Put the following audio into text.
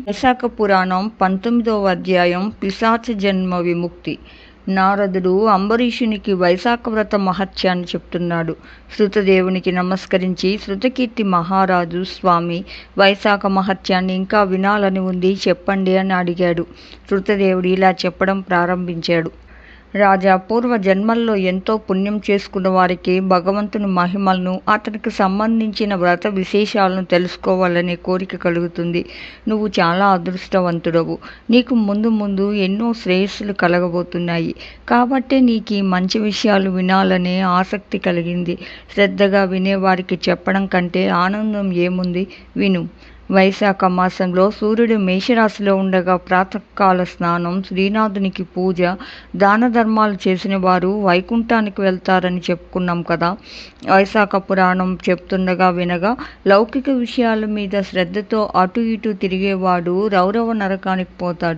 వైశాఖ పురాణం 19వ అధ్యాయం పిశాచ జన్మ విముక్తి. నారదుడు అంబరీషునికి వైశాఖ వ్రత మహత్యాన్ని చెప్తున్నాడు. శృతదేవునికి నమస్కరించి, శృతకీర్తి మహారాజు, స్వామి, వైశాఖ మహత్యాన్ని ఇంకా వినాలని ఉంది, చెప్పండి అని అడిగాడు. శృతదేవుడు ఇలా చెప్పడం ప్రారంభించాడు. రాజా, పూర్వ జన్మల్లో ఎంతో పుణ్యం చేసుకున్న వారికి భగవంతుని మహిమలను, అతనికి సంబంధించిన వ్రత విశేషాలను తెలుసుకోవాలనే కోరిక కలుగుతుంది. నువ్వు చాలా అదృష్టవంతుడవు. నీకు ముందు ముందు ఎన్నో శ్రేయస్సులు కలగబోతున్నాయి. కాబట్టే నీకు ఈ మంచి విషయాలు వినాలనే ఆసక్తి కలిగింది. శ్రద్ధగా వినేవారికి చెప్పడం కంటే ఆనందం ఏముంది? విను. వైశాఖ మాసంలో సూర్యుడు మేషరాశిలో ఉండగా ప్రాతకాల స్నానం, శ్రీనాథునికి పూజ, దాన ధర్మాలు చేసిన వారు వైకుంఠానికి వెళ్తారని చెప్పుకున్నాం కదా. వైశాఖ పురాణం చెప్తుండగా వినగా లౌకిక విషయాల మీద శ్రద్ధతో అటు ఇటు తిరిగేవాడు రౌరవ నరకానికి పోతాడు.